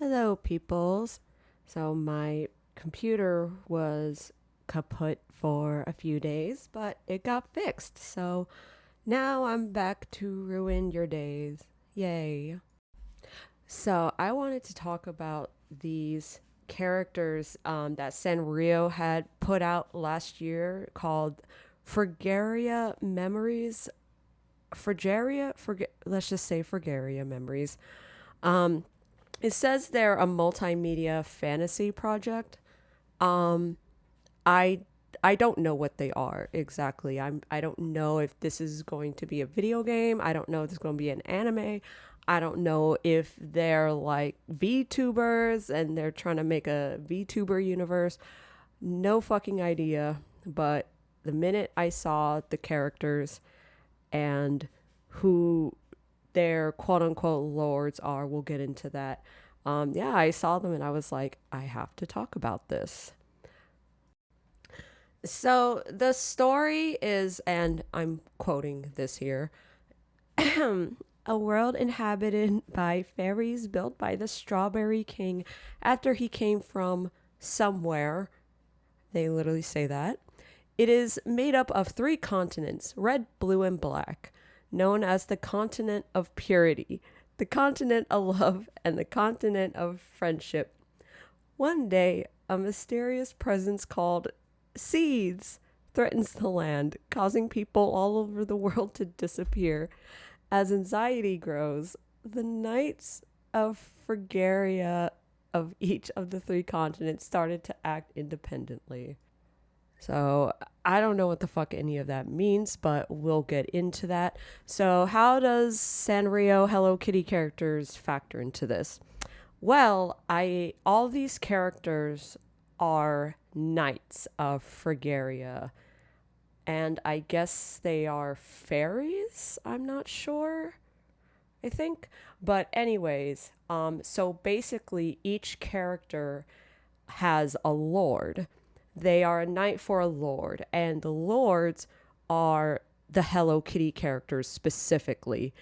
Hello, peoples. So, my computer was kaput for a few days, but it got fixed. So, now I'm back to ruin your days. Yay. So, I wanted to talk about these characters that Sanrio had put out last year called Fragaria Memories. Let's just say Fragaria Memories. Um, It says they're a multimedia fantasy project. Um, I I don't know what they are exactly. I don't know if this is going to be a video game. I don't know if it's going to be an anime. I don't know if they're like VTubers and they're trying to make a VTuber universe. No fucking idea. But the minute I saw the characters and who their quote unquote lords are, we'll get into that. Yeah, I saw them and I was like, I have to talk about this. So the story is, and I'm quoting this here, a world inhabited by fairies built by the Strawberry King after he came from somewhere. They literally say that. It is made up of three continents, red, blue, and black, known as the continent of purity, the continent of love, and the continent of friendship. One day, a mysterious presence called seeds threatens the land, causing people all over the world to disappear. As anxiety grows, the knights of Fragaria of each of the three continents started to act independently. So I don't know what the fuck any of that means, but we'll get into that. So how does Sanrio Hello Kitty characters factor into this? Well, I all these characters are knights of Fragaria, and I guess they are fairies. I'm not sure. I think, but anyways, so basically each character has a lord. They are a knight for a lord, and the lords are the Hello Kitty characters specifically.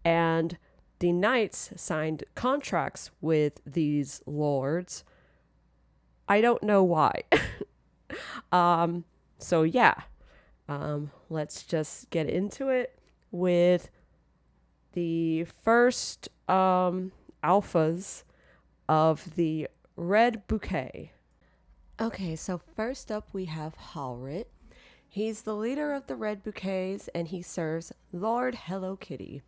And the knights signed contracts with these lords. I don't know why. So yeah, let's just get into it with the first alphas of the red bouquet. Okay, so first up we have Halrit. He's the leader of the Red Bouquets and he serves Lord Hello Kitty.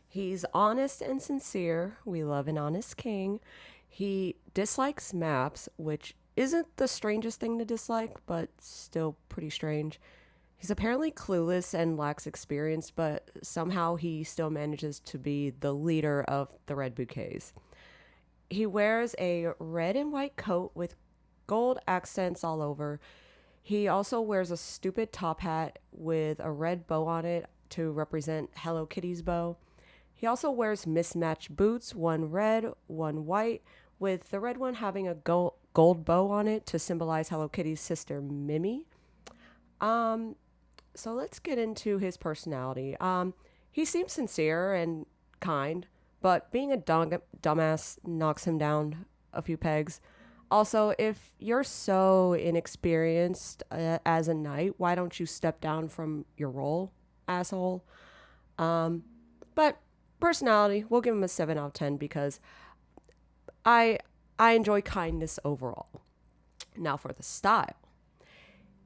He's honest and sincere. We love an honest king. He dislikes maps, which isn't the strangest thing to dislike, but still pretty strange. He's apparently clueless and lacks experience, but somehow he still manages to be the leader of the Red Bouquets. He wears a red and white coat with gold accents all over. He also wears a stupid top hat with a red bow on it to represent Hello Kitty's bow. He also wears mismatched boots, one red, one white, with the red one having a gold bow on it to symbolize Hello Kitty's sister Mimi. So let's get into his personality. He seems sincere and kind, but being a dumbass knocks him down a few pegs. Also, if you're so inexperienced as a knight, why don't you step down from your role, asshole? But personality, we'll give him a 7 out of 10 because I I enjoy kindness overall. Now for the style.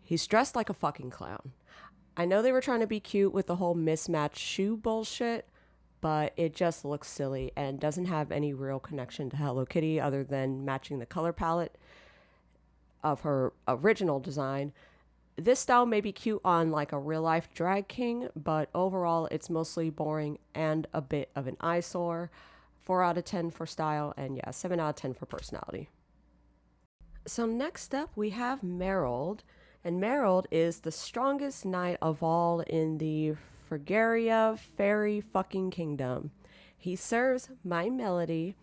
He's dressed like a fucking clown. I know they were trying to be cute with the whole mismatched shoe bullshit, but it just looks silly and doesn't have any real connection to Hello Kitty other than matching the color palette of her original design. This style may be cute on like a real life drag king, but overall it's mostly boring and a bit of an eyesore. 4 out of 10 for style, and yeah, 7 out of 10 for personality. So next up we have Merold, and Merold is the strongest knight of all in the Fragaria fairy fucking kingdom. He serves My Melody,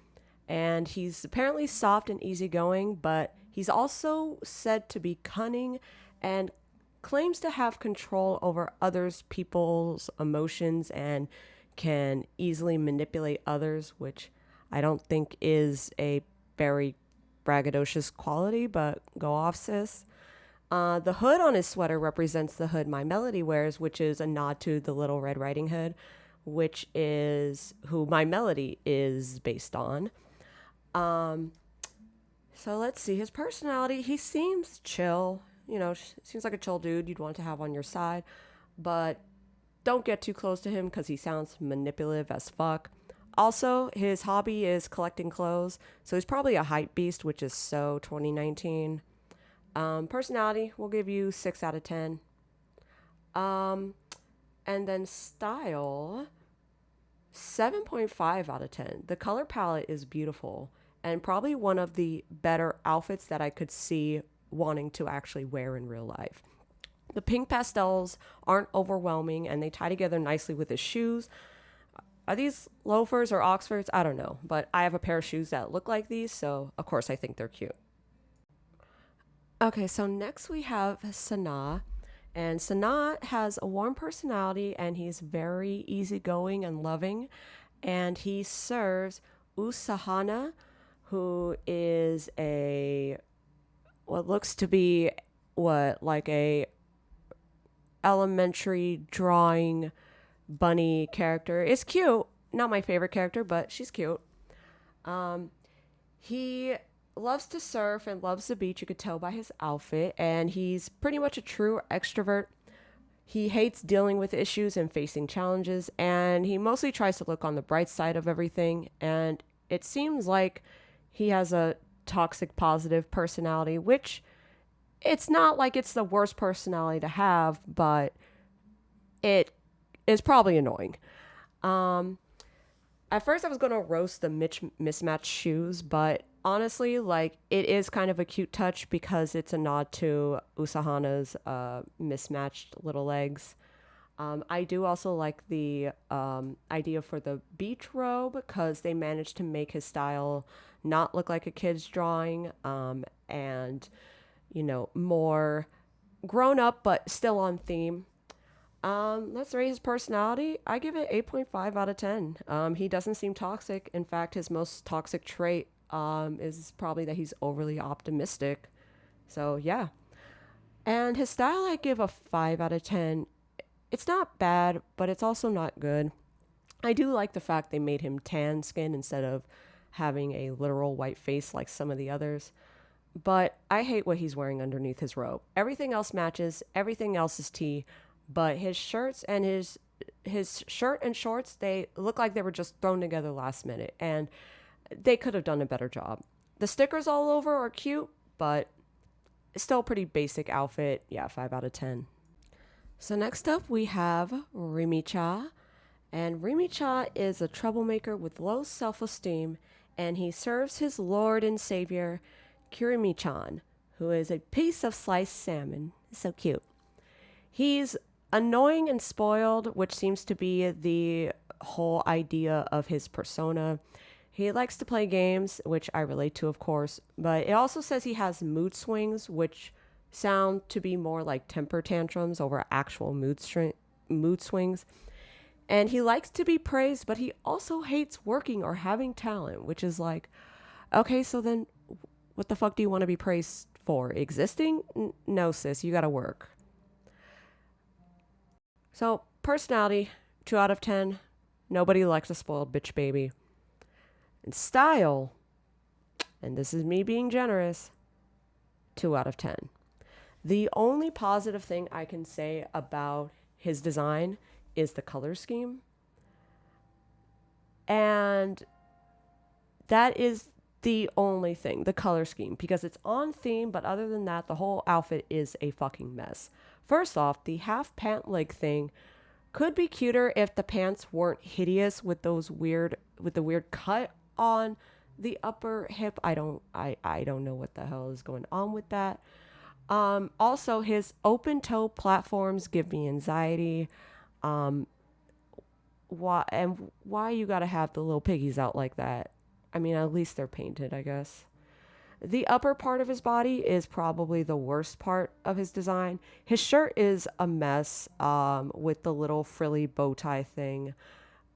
and he's apparently soft and easygoing, but he's also said to be cunning and claims to have control over others people's emotions and can easily manipulate others, which I don't think is a very braggadocious quality, but go off, sis. The hood on his sweater represents the hood My Melody wears, which is a nod to the Little Red Riding Hood, which is who My Melody is based on. Um, so let's see his personality. He seems chill, seems like a chill dude you'd want to have on your side, but don't get too close to him because he sounds manipulative as fuck. Also, his hobby is collecting clothes, so he's probably a hype beast, which is so 2019. Personality, we'll give you 6 out of 10. Um, and then style, 7.5 out of 10. The color palette is beautiful and probably one of the better outfits that I could see wanting to actually wear in real life. The pink pastels aren't overwhelming and they tie together nicely with his shoes. Are these loafers or Oxfords? I don't know, but I have a pair of shoes that look like these, so of course I think they're cute. Okay, so next we have Sanaa. And Sanaa has a warm personality and he's very easygoing and loving. And he serves Usahana, who is what looks to be like a elementary drawing bunny character. It's cute. Not my favorite character, but she's cute. He loves to surf and loves the beach. You could tell by his outfit. And he's pretty much a true extrovert. He hates dealing with issues and facing challenges. And he mostly tries to look on the bright side of everything. And it seems like he has a toxic positive personality, which it's not like it's the worst personality to have, but it is probably annoying. At first I was going to roast the mismatched shoes, but honestly, like, it is kind of a cute touch because it's a nod to Usahana's mismatched little legs. I do also like the idea for the beach robe because they managed to make his style not look like a kid's drawing, and, more grown up but still on theme. Let's rate his personality. I give it 8.5 out of 10. He doesn't seem toxic. In fact, his most toxic trait is probably that he's overly optimistic. So, yeah. And his style, I give a 5 out of 10. It's not bad, but it's also not good. I do like the fact they made him tan skin instead of having a literal white face like some of the others. But I hate what he's wearing underneath his robe. Everything else matches, everything else is tea, but his shirts and his shirt and shorts, they look like they were just thrown together last minute, and they could have done a better job. The stickers all over are cute, but it's still a pretty basic outfit. Yeah, 5 out of 10. So next up we have Rimicha. And Rimicha is a troublemaker with low self-esteem, and he serves his lord and savior, Kirimi-chan, who is a piece of sliced salmon. So cute. He's annoying and spoiled, which seems to be the whole idea of his persona. He likes to play games, which I relate to, of course, but it also says he has mood swings, which sound to be more like temper tantrums over actual mood swings. And he likes to be praised, but he also hates working or having talent, which is like, okay, so then what the fuck do you want to be praised for? Existing? No, sis, you gotta work. So, personality, 2 out of 10. Nobody likes a spoiled bitch baby. And style, and this is me being generous, 2 out of 10. The only positive thing I can say about his design is the color scheme. And that is the only thing, the color scheme, because it's on theme, but other than that, the whole outfit is a fucking mess. First off, the half pant leg thing could be cuter if the pants weren't hideous with the weird cut on the upper hip. I don't know what the hell is going on with that. Also, his open toe platforms give me anxiety. Why you gotta have the little piggies out like that? I mean, at least they're painted, I guess. The upper part of his body is probably the worst part of his design. His shirt is a mess, with the little frilly bow tie thing.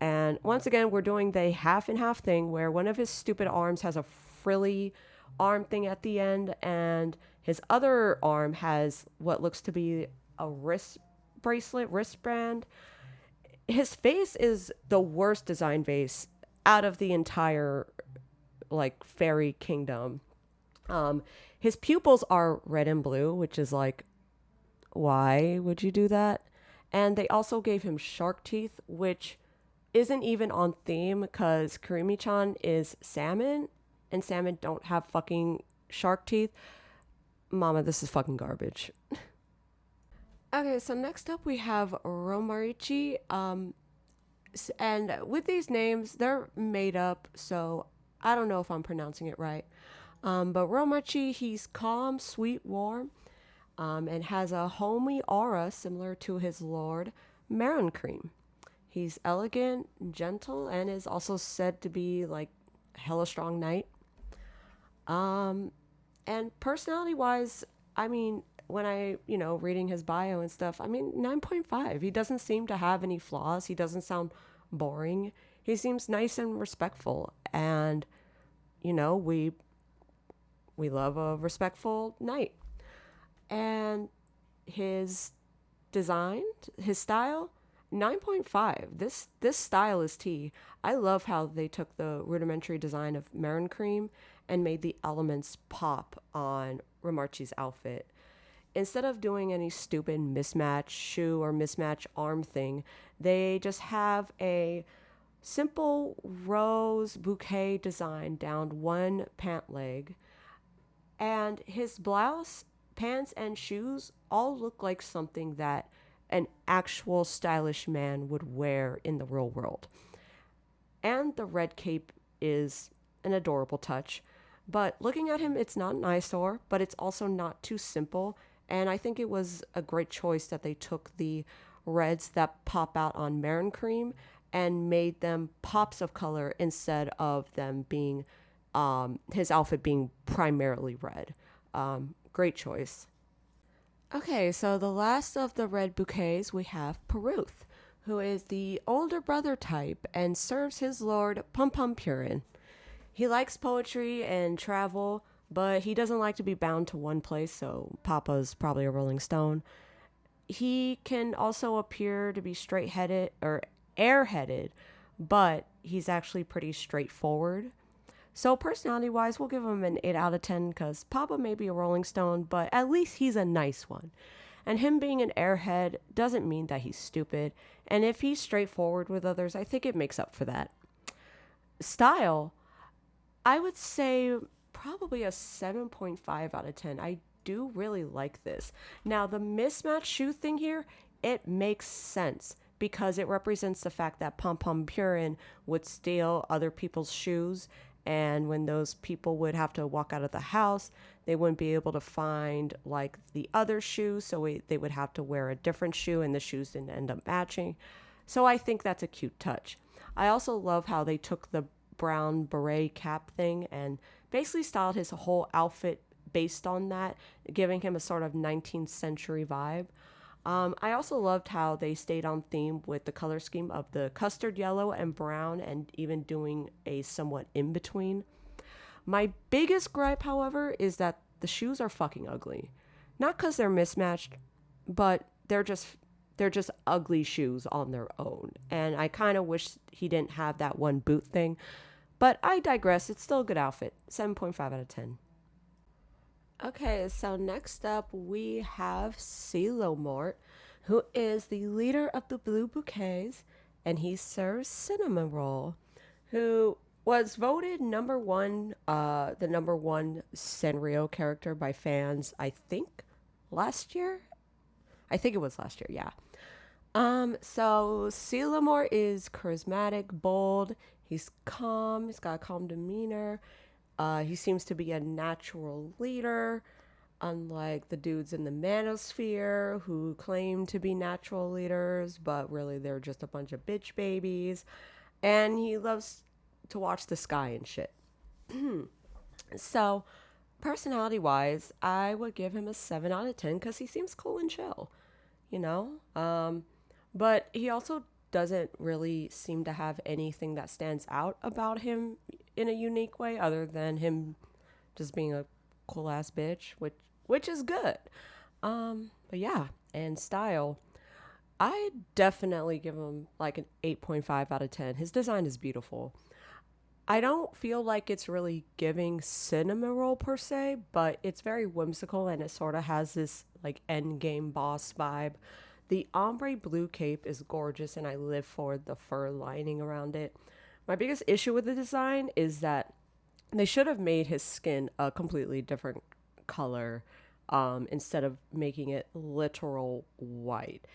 And once again, we're doing the half and half thing where one of his stupid arms has a frilly arm thing at the end, and his other arm has what looks to be a wrist bracelet, wristband. His face is the worst design face out of the entire like fairy kingdom. Um, his pupils are red and blue, which is like, why would you do that? And they also gave him shark teeth, which isn't even on theme because Karimi-chan is salmon, and salmon don't have fucking shark teeth. Mama, this is fucking garbage. Okay, so next up we have Romarichi. And with these names, they're made up, so I don't know if I'm pronouncing it right. But Romarichi, he's calm, sweet, warm, and has a homely aura similar to his lord, Marin Cream. He's elegant, gentle, and is also said to be like hella strong knight. And personality wise, I mean, when reading his bio and stuff, I mean, 9.5. He doesn't seem to have any flaws. He doesn't sound boring. He seems nice and respectful. And, we love a respectful knight. And his design, his style, 9.5. This style is tea. I love how they took the rudimentary design of Marin Cream and made the elements pop on Romarchi's outfit. Instead of doing any stupid mismatch shoe or mismatch arm thing, they just have a simple rose bouquet design down one pant leg. And his blouse, pants, and shoes all look like something that an actual stylish man would wear in the real world. And the red cape is an adorable touch. But looking at him, it's not an eyesore, but it's also not too simple. And I think it was a great choice that they took the reds that pop out on Marin Cream and made them pops of color instead of them being, his outfit being primarily red. Great choice. Okay, so the last of the red bouquets, we have Peruth, who is the older brother type and serves his lord Pum Pum Purin. He likes poetry and travel, but he doesn't like to be bound to one place, so Papa's probably a Rolling Stone. He can also appear to be straight-headed or airheaded, but he's actually pretty straightforward. So personality-wise, we'll give him an 8 out of 10 because Papa may be a Rolling Stone, but at least he's a nice one. And him being an airhead doesn't mean that he's stupid, and if he's straightforward with others, I think it makes up for that. Style, I would say probably a 7.5 out of 10. I do really like this. Now, the mismatched shoe thing here, it makes sense because it represents the fact that Pom Pom Purin would steal other people's shoes, and when those people would have to walk out of the house, they wouldn't be able to find like the other shoe, so they would have to wear a different shoe and the shoes didn't end up matching. So I think that's a cute touch. I also love how they took the brown beret cap thing and basically styled his whole outfit based on that, giving him a sort of 19th century vibe. I also loved how they stayed on theme with the color scheme of the custard yellow and brown and even doing a somewhat in between. My biggest gripe, however, is that the shoes are fucking ugly. Not because they're mismatched, but they're just ugly shoes on their own. And I kind of wish he didn't have that one boot thing. But I digress. It's still a good outfit. 7.5 out of 10. Okay, so next up we have CeeLo Mort, who is the leader of the Blue Bouquets, and he serves Cinnamon Roll, who was voted the number one Sanrio character by fans, I think, last year? I think it was last year, yeah. So CeeLo Mort is charismatic, bold, he's calm, he's got a calm demeanor. He seems to be a natural leader, unlike the dudes in the manosphere who claim to be natural leaders, but really they're just a bunch of bitch babies. And he loves to watch the sky and shit. So, personality-wise, I would give him a 7 out of 10 because he seems cool and chill, you know? But he also doesn't really seem to have anything that stands out about him in a unique way other than him just being a cool ass bitch, which is good. But yeah, and style. I definitely give him like an 8.5 out of 10. His design is beautiful. I don't feel like it's really giving cinema roll per se, but it's very whimsical and it sort of has this like end game boss vibe. The ombre blue cape is gorgeous and I live for the fur lining around it. My biggest issue with the design is that they should have made his skin a completely different color instead of making it literal white.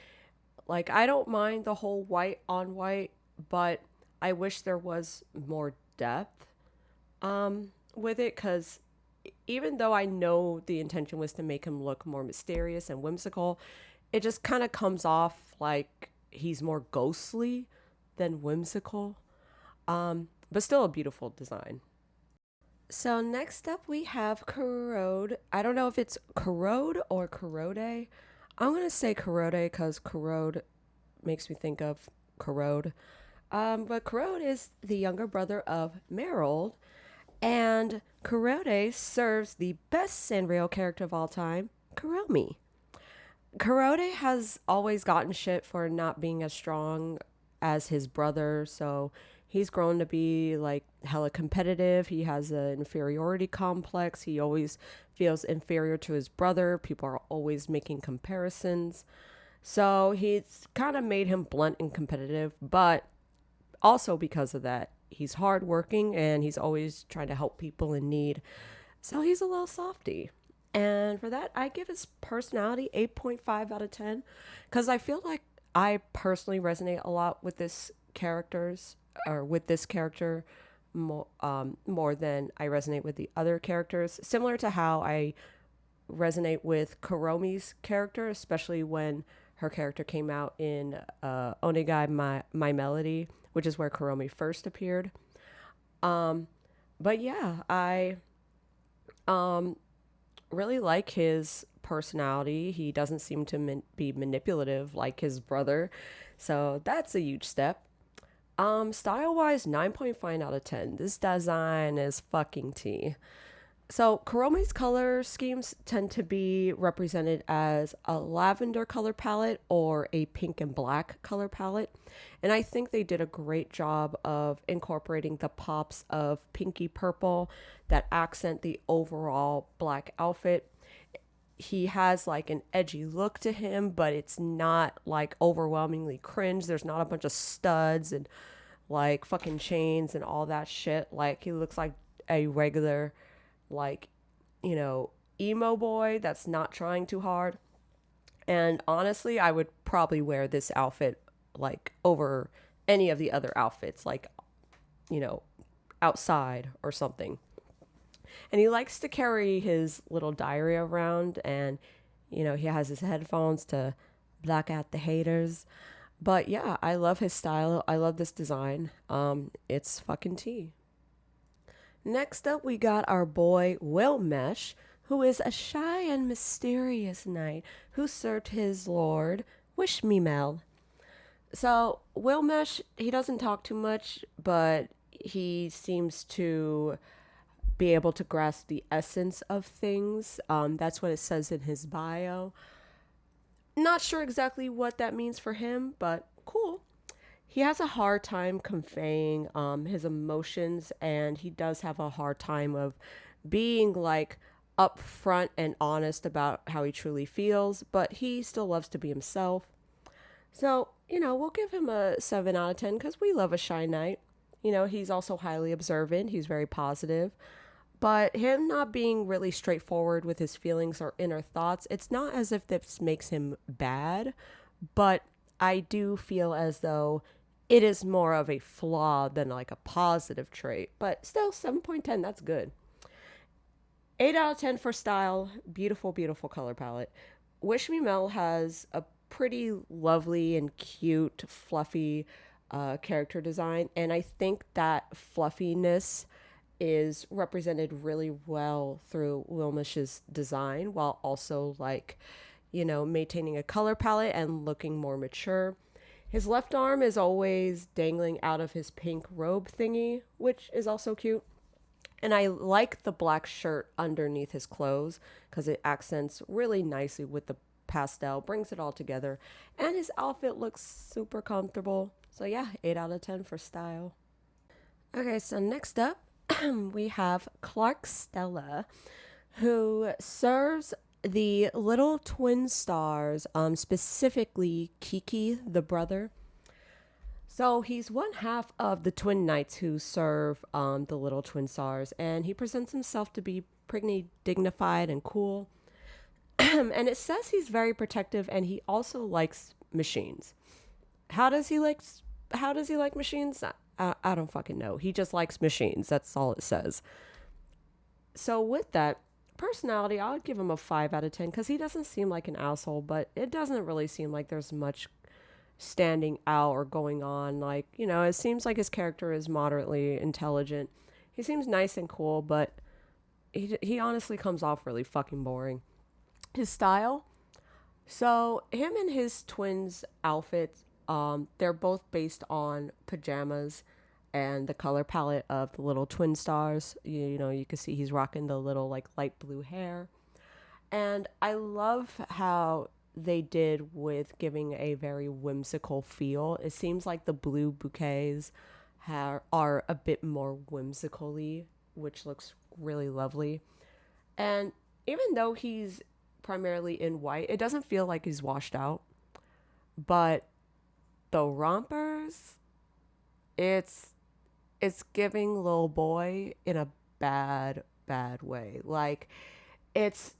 Like, I don't mind the whole white on white, but I wish there was more depth with it because even though I know the intention was to make him look more mysterious and whimsical, it just kind of comes off like he's more ghostly than whimsical. But still a beautiful design. So next up we have corrode. I don't know if it's corrode or corrode. I'm gonna say corrode because corrode makes me think of corrode. But corrode is the younger brother of Merold, and corrode serves the best Sanrio character of all time, Kuromi. Korode has always gotten shit for not being as strong as his brother, so he's grown to be like hella competitive. He has an inferiority complex. He always feels inferior to his brother. People are always making comparisons. So he's kind of made him blunt and competitive, but also because of that, he's hardworking and he's always trying to help people in need. So he's a little softy. And for that, I give his personality 8.5 out of 10 because I feel like I personally resonate a lot with this character more than I resonate with the other characters. Similar to how I resonate with Kuromi's character, especially when her character came out in Onegai My Melody, which is where Kuromi first appeared. But yeah, I really like his personality. He doesn't seem to be manipulative like his brother. So that's a huge step. Style wise, 9.5 out of 10. This design is fucking tea. So Kuromi's color schemes tend to be represented as a lavender color palette or a pink and black color palette. And I think they did a great job of incorporating the pops of pinky purple that accent the overall black outfit. He has like an edgy look to him, but it's not like overwhelmingly cringe. There's not a bunch of studs and like fucking chains and all that shit. Like he looks like a regular like, emo boy that's not trying too hard. And honestly, I would probably wear this outfit like over any of the other outfits, like, you know, outside or something. And he likes to carry his little diary around and, he has his headphones to block out the haters. But yeah, I love his style. I love this design. It's fucking tea. Next up, we got our boy Wilmesh, who is a shy and mysterious knight who served his lord, Wishmimel. So, Wilmesh, he doesn't talk too much, but he seems to be able to grasp the essence of things. That's what it says in his bio. Not sure exactly what that means for him, but cool. He has a hard time conveying his emotions, and he does have a hard time of being like upfront and honest about how he truly feels, but he still loves to be himself. So, we'll give him a 7 out of 10 because we love a shy knight. He's also highly observant, he's very positive. But him not being really straightforward with his feelings or inner thoughts, it's not as if this makes him bad, but I do feel as though it is more of a flaw than like a positive trait. But still, 7.10, that's good. 8 out of 10 for style. Beautiful, beautiful color palette. Wish Me Mel has a pretty lovely and cute, fluffy character design. And I think that fluffiness is represented really well through Wilmish's design while also like, maintaining a color palette and looking more mature. His left arm is always dangling out of his pink robe thingy, which is also cute. And I like the black shirt underneath his clothes because it accents really nicely with the pastel, brings it all together. And his outfit looks super comfortable. So, yeah, 8 out of 10 for style. Okay, so next up, we have Clark Stella, who serves the little twin stars, specifically Kiki, the brother. So he's one half of the twin knights who serve the little twin stars, and he presents himself to be pretty dignified and cool. And it says he's very protective, and he also likes machines. How does he like? How does he like machines? I don't fucking know. He just likes machines. That's all it says. So with that personality, I would give him a 5 out of 10 because he doesn't seem like an asshole, but it doesn't really seem like there's much standing out or going on. Like, it seems like his character is moderately intelligent. He seems nice and cool, but he honestly comes off really fucking boring. His style, so him and his twins' outfits, they're both based on pajamas and the color palette of the little twin stars. You can see he's rocking the little like light blue hair. And I love how they did with giving a very whimsical feel. It seems like the blue bouquets are a bit more whimsically, which looks really lovely. And even though he's primarily in white, it doesn't feel like he's washed out. But the rompers, it's giving little boy in a bad way. Like it's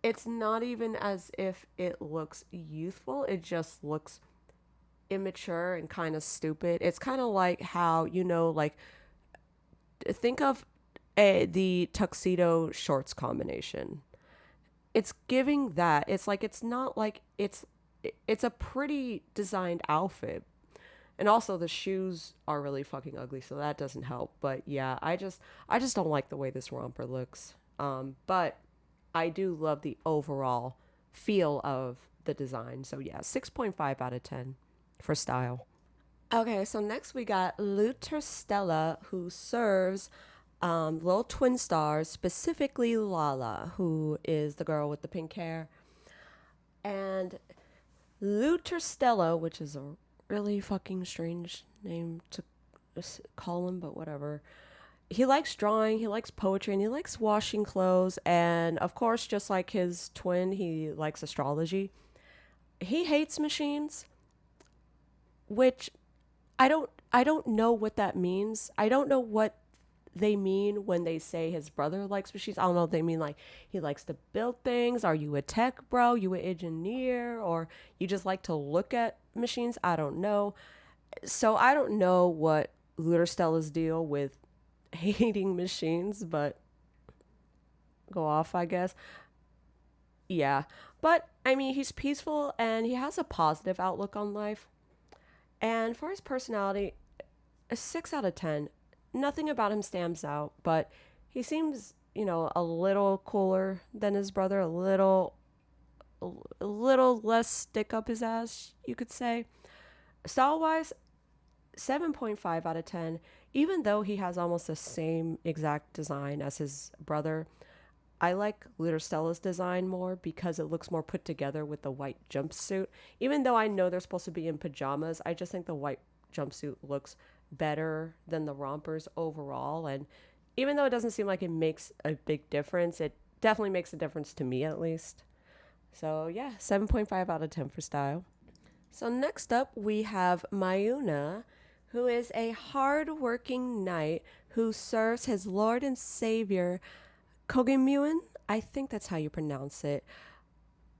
it's not even as if it looks youthful. It just looks immature and kind of stupid. It's kind of like how, like think of the tuxedo shorts combination. It's giving that. It's like it's not like it's a pretty designed outfit. And also the shoes are really fucking ugly, so that doesn't help. But yeah, I just don't like the way this romper looks. But I do love the overall feel of the design. So yeah, 6.5 out of 10 for style. Okay, so next we got Luther Stella, who serves little twin stars, specifically Lala, who is the girl with the pink hair. And Luther Stella, which is a really fucking strange name to call him, but whatever. He likes drawing, he likes poetry, and he likes washing clothes. And of course, just like his twin, he likes astrology. He hates machines, which I don't know what that means. I don't know what they mean when they say his brother likes machines. I don't know if they mean like he likes to build things. Are you a tech bro? You an engineer? Or you just like to look at machines? I don't know. So I don't know what Stella's deal with hating machines, but go off, I guess. Yeah. But I mean, he's peaceful and he has a positive outlook on life. And for his personality, a 6 out of 10. Nothing about him stands out, but he seems, a little cooler than his brother, a little less stick up his ass, you could say. Style wise, 7.5 out of 10. Even though he has almost the same exact design as his brother, I like Luter Stella's design more because it looks more put together with the white jumpsuit. Even though I know they're supposed to be in pajamas, I just think the white jumpsuit looks better than the rompers overall. And even though it doesn't seem like it makes a big difference, it definitely makes a difference to me at least. So yeah, 7.5 out of 10 for style. So next up we have Mayuna, who is a hard-working knight who serves his lord and savior Kogemuin. I think that's how you pronounce it.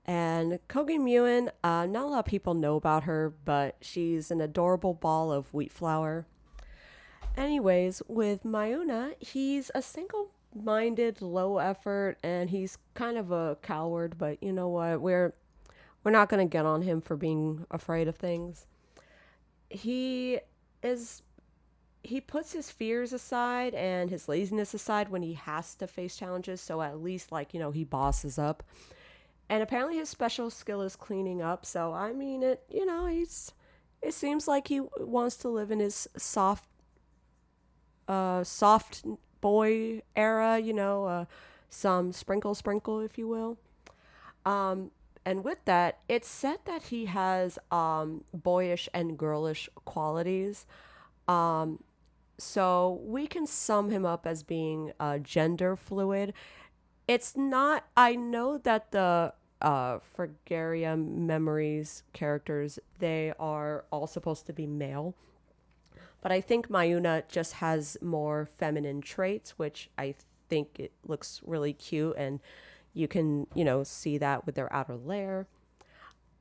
And Kogemuin, not a lot of people know about her, but she's an adorable ball of wheat flour. Anyways, with Mayuna, he's a single-minded, low effort, and he's kind of a coward. But you know what? We're not gonna get on him for being afraid of things. He is he puts his fears aside and his laziness aside when he has to face challenges. So at least he bosses up. And apparently his special skill is cleaning up. So I mean, It seems like he wants to live in his soft boy era, some sprinkle, if you will. Um, and with that, it's said that he has boyish and girlish qualities. Um, so we can sum him up as being gender fluid. It's not, I know that the Fragaria Memories characters, they are all supposed to be male. But I think Mayuna just has more feminine traits, which I think it looks really cute. And you can, see that with their outer layer.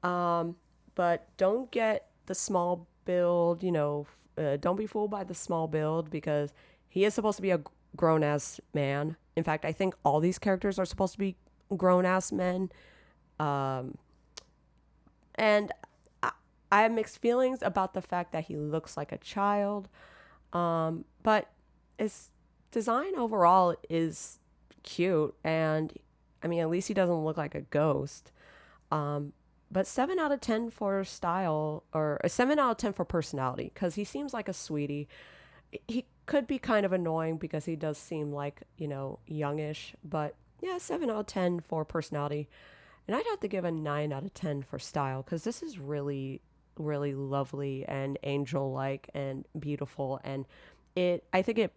Um, but don't get the small build, don't be fooled by the small build because he is supposed to be a grown ass man. In fact, I think all these characters are supposed to be grown ass men. Um, and I, I have mixed feelings about the fact that he looks like a child. But his design overall is cute. And I mean, at least he doesn't look like a ghost. Um, but 7 out of 10 for style, or a 7 out of 10 for personality, because he seems like a sweetie. He could be kind of annoying because he does seem like, youngish, but yeah, 7 out of 10 for personality. And I'd have to give a 9 out of 10 for style because this is really, really lovely and angel like and beautiful. And I think it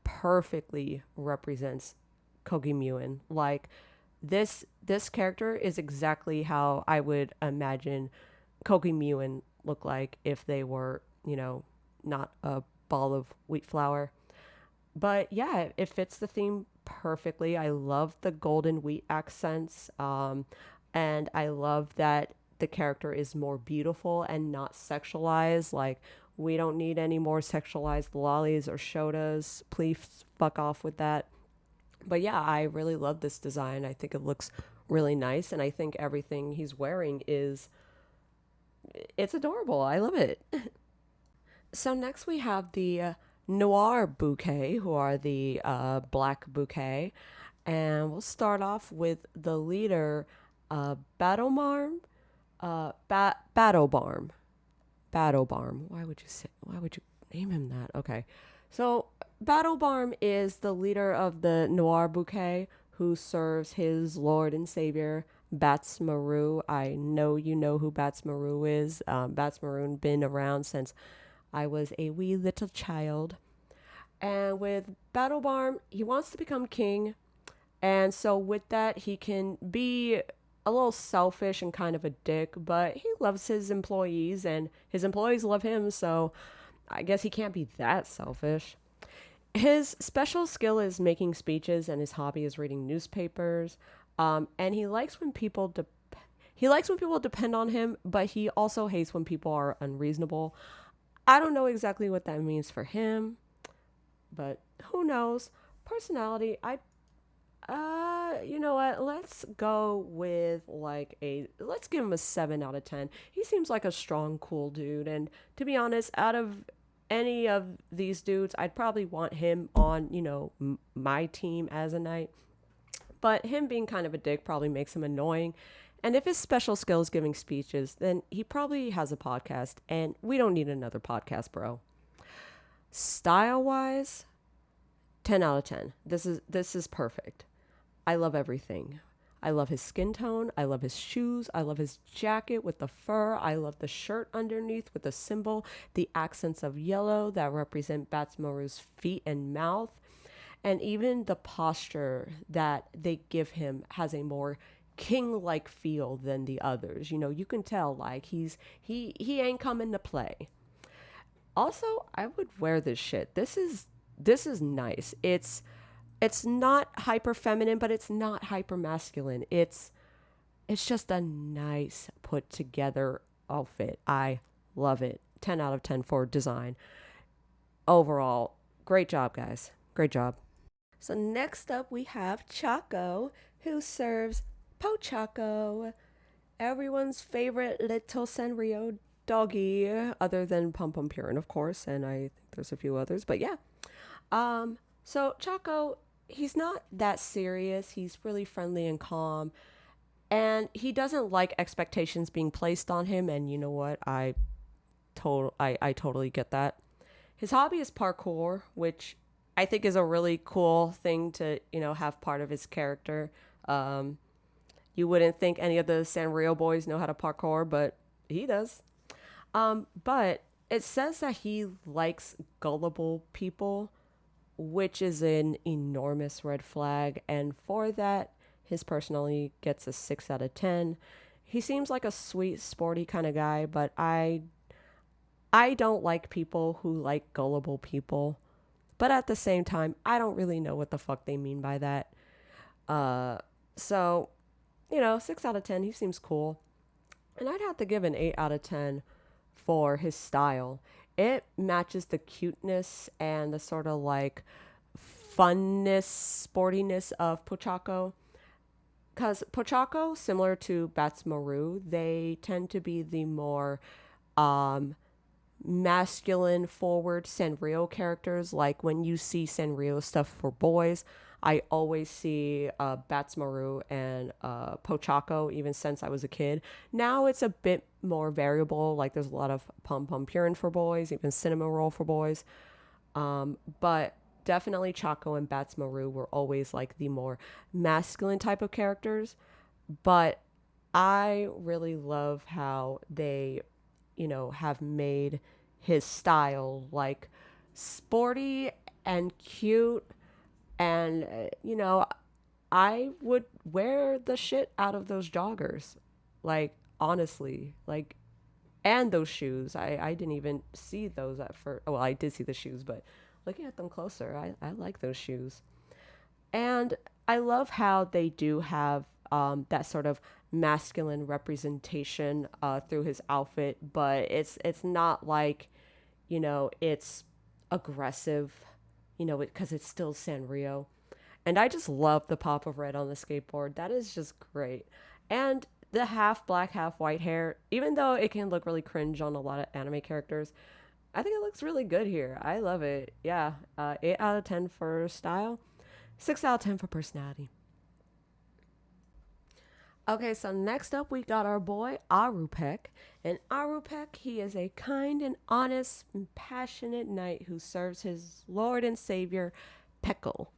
perfectly represents Kogi Muen. Like, this character is exactly how I would imagine Kogi Muen look like if they were, not a ball of wheat flour. But yeah, it fits the theme perfectly. I love the golden wheat accents. And I love that the character is more beautiful and not sexualized. Like, we don't need any more sexualized lollies or shotas. Please fuck off with that. But yeah, I really love this design. I think it looks really nice. And I think everything he's wearing it's adorable. I love it. So next we have the noir bouquet, who are the black bouquet. And we'll start off with the leader, Battlemarm. Battlebarm. Battlebarm. Why would you name him that? Okay. So Battlebarm is the leader of the Noir Bouquet who serves his lord and savior, Bats Maru. I know you know who Bats Maru is. Bats Maru been around since I was a wee little child. And with Battlebarm, he wants to become king. And so with that, he can be a little selfish and kind of a dick, but he loves his employees and his employees love him, so I guess he can't be that selfish. His special skill is making speeches and his hobby is reading newspapers. And he likes when people depend on him, but he also hates when people are unreasonable. I don't know exactly what that means for him, but who knows? Personality, you know what? Let's go with let's give him a 7 out of 10. He seems like a strong, cool dude. And to be honest, out of any of these dudes, I'd probably want him on, my team as a knight. But him being kind of a dick probably makes him annoying. And if his special skill is giving speeches, then he probably has a podcast. And we don't need another podcast, bro. Style wise, 10 out of 10. This is perfect. I love everything. I love his skin tone. I love his shoes. I love his jacket with the fur. I love the shirt underneath with the symbol, the accents of yellow that represent Batsmaru's feet and mouth. And even the posture that they give him has a more king-like feel than the others. You can tell like he ain't coming to play. Also, I would wear this shit. This is nice. It's not hyper feminine, but it's not hyper masculine. It's just a nice put together outfit. I love it. 10 out of 10 for design. Overall, great job, guys. Great job. So next up we have Choco, who serves Pochaco, everyone's favorite little Sanrio doggy, other than Pum Pum Purin, of course, and I think there's a few others, but yeah. So Choco, he's not that serious. He's really friendly and calm. And he doesn't like expectations being placed on him. And you know what? I I totally get that. His hobby is parkour, which I think is a really cool thing to, have part of his character. Um, you wouldn't think any of the Sanrio boys know how to parkour, but he does. But it says that he likes gullible people, which is an enormous red flag. And for that, his personality gets a 6 out of 10. He seems like a sweet, sporty kind of guy, but I don't like people who like gullible people. But at the same time, I don't really know what the fuck they mean by that. Uh, so, 6 out of 10, he seems cool. And I'd have to give an 8 out of 10 for his style. It matches the cuteness and the sort of like funness, sportiness of Pochako. Because Pochako, similar to Batsmaru, they tend to be the more um, masculine forward Sanrio characters. Like when you see Sanrio stuff for boys, I always see Batsmaru and Pochako, even since I was a kid. Now it's a bit more variable. Like there's a lot of Pum Pum Purin for boys, even Cinema Roll for boys. But definitely Chaco and Batsmaru were always like the more masculine type of characters. But I really love how they, have made his style like sporty and cute. And, I would wear the shit out of those joggers. Like, honestly. Like, and those shoes. I didn't even see those at first. Well, I did see the shoes, but looking at them closer, I like those shoes. And I love how they do have that sort of masculine representation through his outfit, but it's not like, it's aggressive, because it's still Sanrio. And I just love the pop of red on the skateboard. That is just great. And the half black, half white hair, even though it can look really cringe on a lot of anime characters, I think it looks really good here. I love it. Yeah. 8 out of 10 for style, 6 out of 10 for personality. Okay, so next up we got our boy Arupek. And Arupek, he is a kind and honest and passionate knight who serves his lord and savior, Peckle.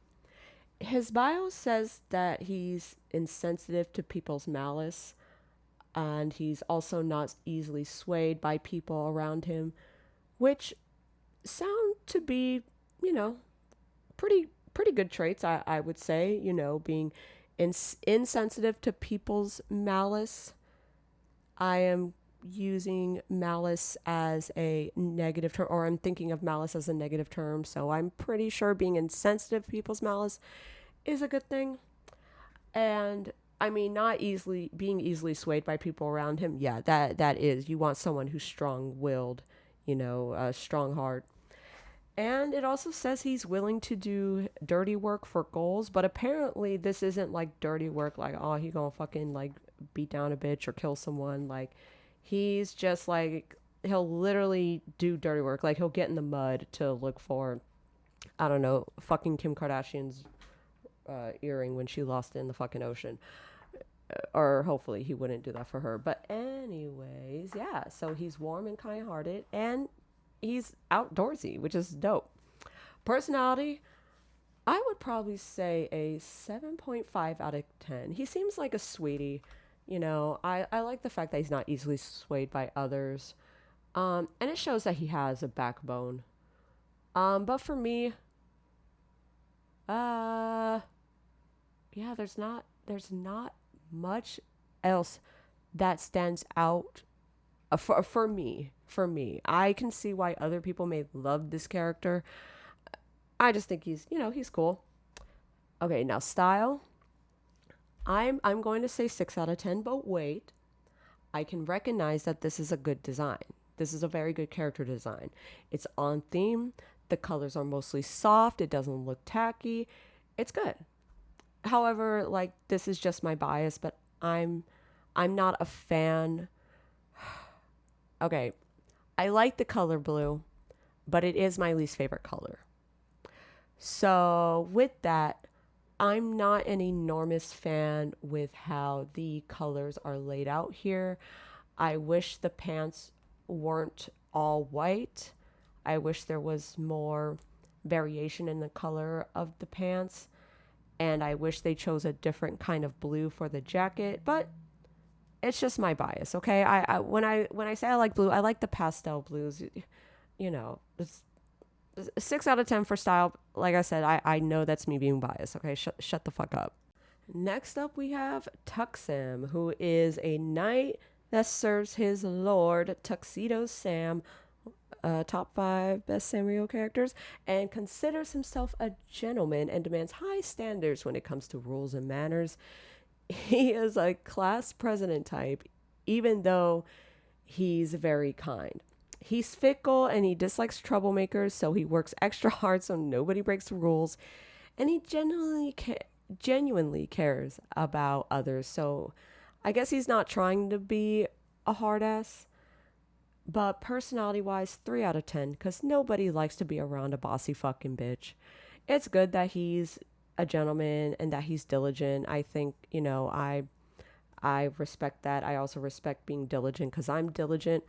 His bio says that he's insensitive to people's malice, and he's also not easily swayed by people around him, which sound to be, you know, pretty good traits, I would say, being insensitive to people's malice. I am using malice as a negative term, or I'm thinking of malice as a negative term, so I'm pretty sure being insensitive to people's malice is a good thing. And I mean, not easily being easily swayed by people around him. Yeah, that is. You want someone who's strong-willed, strong heart. And it also says he's willing to do dirty work for goals, but apparently this isn't like dirty work, like, oh, he gonna fucking like beat down a bitch or kill someone. Like, he's just like, he'll literally do dirty work. Like, he'll get in the mud to look for, I don't know, fucking Kim Kardashian's earring when she lost it in the fucking ocean. Or hopefully he wouldn't do that for her. But anyways, yeah, so he's warm and kind-hearted, and he's outdoorsy, which is dope. Personality, I would probably say a 7.5 out of 10. He seems like a sweetie. I like the fact that he's not easily swayed by others. And it shows that he has a backbone. But for me, yeah, there's not much else that stands out for me. I can see why other people may love this character. I just think he's cool. Okay, now style. I'm going to say 6 out of 10, but wait. I can recognize that this is a good design. This is a very good character design. It's on theme. The colors are mostly soft. It doesn't look tacky. It's good. However, like, this is just my bias, but I'm not a fan. Okay, I like the color blue, but it is my least favorite color. So with that, I'm not an enormous fan with how the colors are laid out here. I wish the pants weren't all white. I wish there was more variation in the color of the pants, and I wish they chose a different kind of blue for the jacket, but it's just my bias, okay? When I say I like blue, I like the pastel blues. You know, it's 6 out of 10 for style. Like I said, I know that's me being biased, okay? Shut the fuck up. Next up, we have Tuxim, who is a knight that serves his lord, Tuxedo Sam, top 5 best Sanrio characters, and considers himself a gentleman and demands high standards when it comes to rules and manners. He is a class president type, even though he's very kind. He's fickle and he dislikes troublemakers, so he works extra hard so nobody breaks the rules. And he genuinely cares about others. So I guess he's not trying to be a hard ass. But personality wise, 3 out of 10, because nobody likes to be around a bossy fucking bitch. It's good that he's a gentleman and that he's diligent. I think, I respect that. I also respect being diligent because I'm diligent.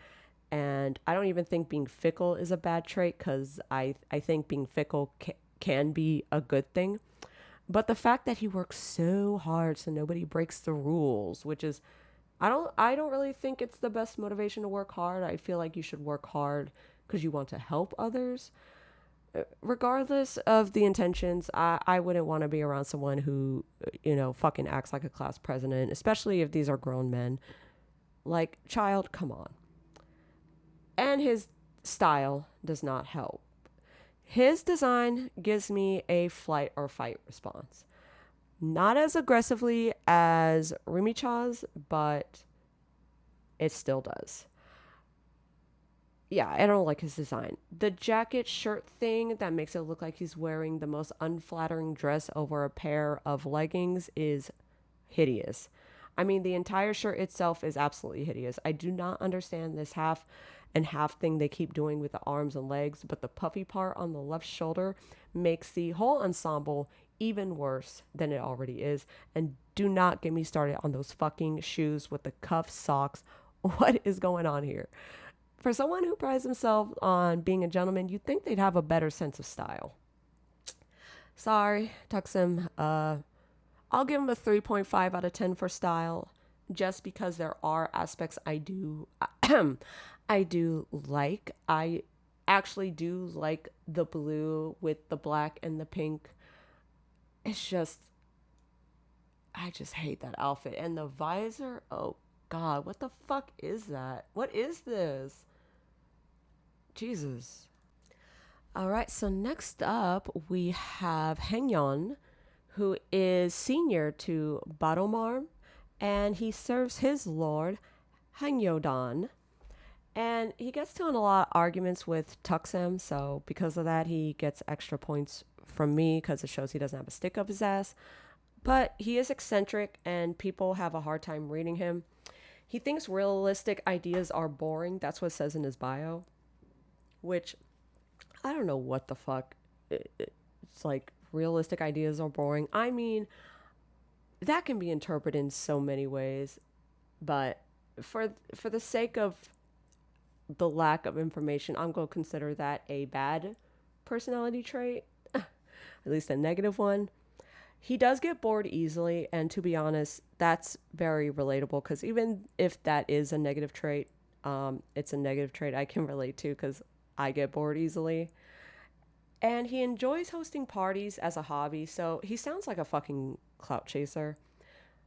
And I don't even think being fickle is a bad trait because I think being fickle can be a good thing. But the fact that he works so hard so nobody breaks the rules, which is I don't really think it's the best motivation to work hard. I feel like you should work hard because you want to help others. Regardless of the intentions, I wouldn't want to be around someone who, fucking acts like a class president, especially if these are grown men. Like, child, come on. And his style does not help. His design gives me a flight or fight response. Not as aggressively as Rumicha's, but it still does. Yeah, I don't like his design. The jacket shirt thing that makes it look like he's wearing the most unflattering dress over a pair of leggings is hideous. I mean, the entire shirt itself is absolutely hideous. I do not understand this half and half thing they keep doing with the arms and legs, but the puffy part on the left shoulder makes the whole ensemble even worse than it already is. And do not get me started on those fucking shoes with the cuff socks. What is going on here? For someone who prides himself on being a gentleman, you'd think they'd have a better sense of style. Sorry, Tuxim. I'll give him a 3.5 out of 10 for style, just because there are aspects I do I do like. I actually do like the blue with the black and the pink. It's just I just hate that outfit. And the visor, oh god, what the fuck is that? What is this? Jesus. All right, so next up we have Hengyeon, who is senior to Badomar, and he serves his lord, Hangyodan. And he gets to in a lot of arguments with Tuxem, so because of that, he gets extra points from me because it shows he doesn't have a stick up his ass. But he is eccentric, and people have a hard time reading him. He thinks realistic ideas are boring. That's what it says in his bio. Which, I don't know what the fuck. It's like, realistic ideas are boring. I mean, that can be interpreted in so many ways. But for the sake of the lack of information, I'm going to consider that a bad personality trait. At least a negative one. He does get bored easily, and to be honest, that's very relatable because even if that is a negative trait, it's a negative trait I can relate to because I get bored easily. And he enjoys hosting parties as a hobby, so he sounds like a fucking clout chaser.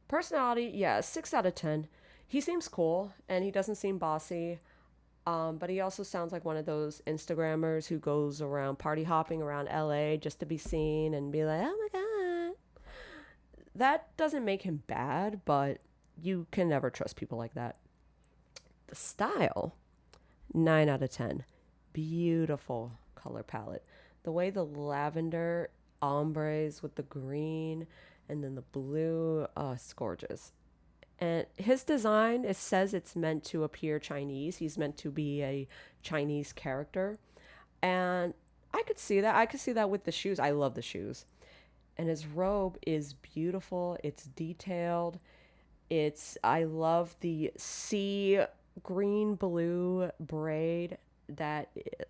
Personality, yeah, 6 out of 10. He seems cool, and he doesn't seem bossy. But he also sounds like one of those Instagrammers who goes around party hopping around LA just to be seen and be like, oh my god. That doesn't make him bad, but you can never trust people like that. The style, 9 out of 10. Beautiful color palette. The way the lavender ombres with the green and then the blue, it's gorgeous. And his design, it says it's meant to appear Chinese. He's meant to be a Chinese character. And I could see that. I could see that with the shoes. I love the shoes. And his robe is beautiful. It's detailed. I love the sea green blue braid that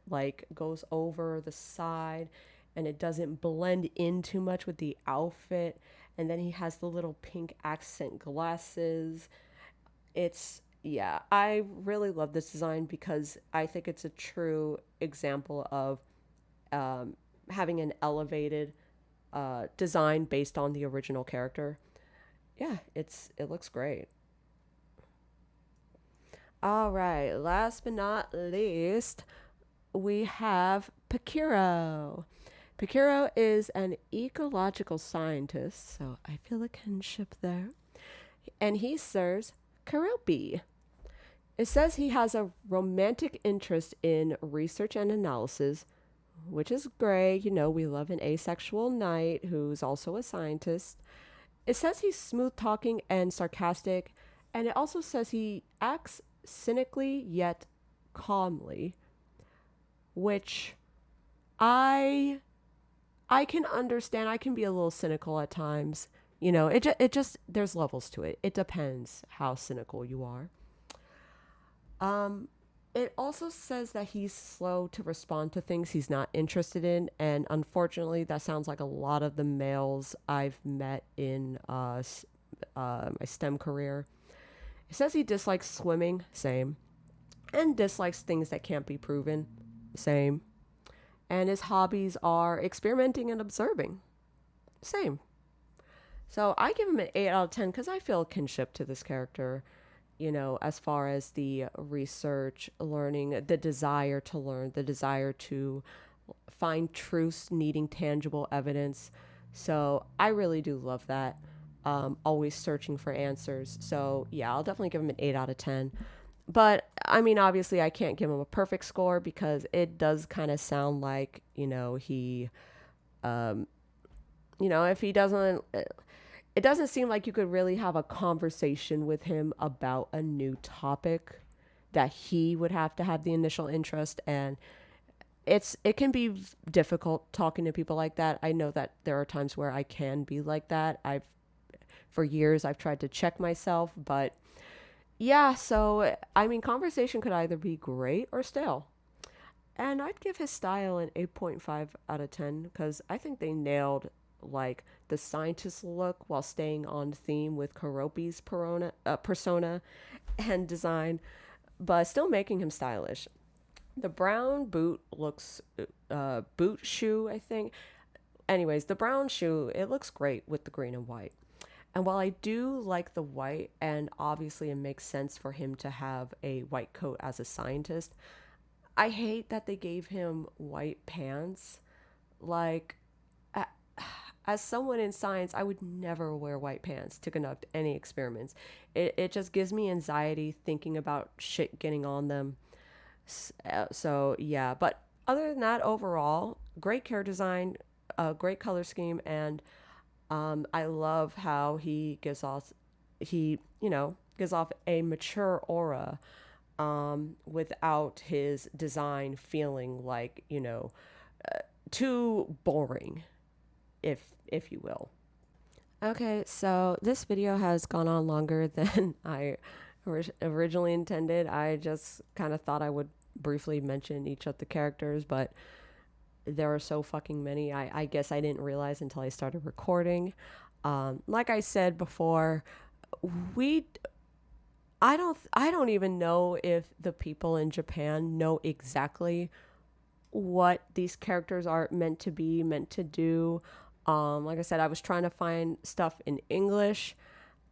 like goes over the side and it doesn't blend in too much with the outfit. And then he has the little pink accent glasses. It's, yeah, I really love this design because I think it's a true example of um, having an elevated design based on the original character. Yeah, it looks great. All right, last but not least, we have Pakiro. Pakiro is an ecological scientist, so I feel a kinship there. And he serves Karopi. It says he has a romantic interest in research and analysis, which is great. You know, we love an asexual knight who's also a scientist. It says he's smooth talking and sarcastic, and it also says he acts cynically yet calmly, which I I can understand. I can be a little cynical at times. You know, it just there's levels to it. It depends how cynical you are. Um, it also says that he's slow to respond to things he's not interested in, and unfortunately, that sounds like a lot of the males I've met in my STEM career. It says he dislikes swimming, same, and dislikes things that can't be proven, same. And his hobbies are experimenting and observing, same. So I give him an 8 out of 10 because I feel kinship to this character, you know, as far as the research, learning, the desire to learn, the desire to find truths needing tangible evidence. So I really do love that. Always searching for answers. So yeah, I'll definitely give him an 8 out of 10. But I mean, obviously, I can't give him a perfect score because it does kind of sound like, um, if he doesn't, it doesn't seem like you could really have a conversation with him about a new topic that he would have to have the initial interest. And it can be difficult talking to people like that. I know that there are times where I can be like that. For years, I've tried to check myself, but yeah, so I mean, conversation could either be great or stale. And I'd give his style an 8.5 out of 10 because I think they nailed like the scientist look while staying on theme with Karopi's persona and design, but still making him stylish. The brown boot looks boot shoe, I think. Anyways, the brown shoe, it looks great with the green and white. And while I do like the white, and obviously it makes sense for him to have a white coat as a scientist, I hate that they gave him white pants. Like, as someone in science, I would never wear white pants to conduct any experiments. It just gives me anxiety thinking about shit getting on them. So, yeah. But other than that, overall, great character design, great color scheme, and I love how gives off a mature aura without his design feeling like, too boring, if you will. Okay, so this video has gone on longer than I originally intended. I just kind of thought I would briefly mention each of the characters, but there are so fucking many. I guess I didn't realize until I started recording. Like I said before, we I don't even know if the people in Japan know exactly what these characters are meant to be, meant to do. Like I said, I was trying to find stuff in English.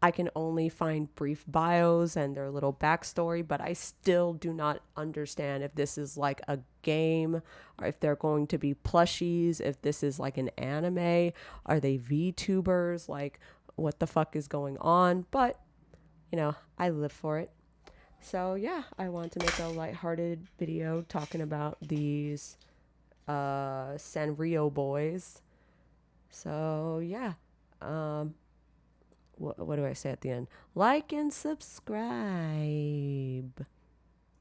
I can only find brief bios and their little backstory, but I still do not understand if this is like a game or if they're going to be plushies, if this is like an anime. Are they VTubers? Like, what the fuck is going on? But, I live for it. So, yeah, I want to make a lighthearted video talking about these Sanrio boys. So, yeah. What do I say at the end? Like and subscribe.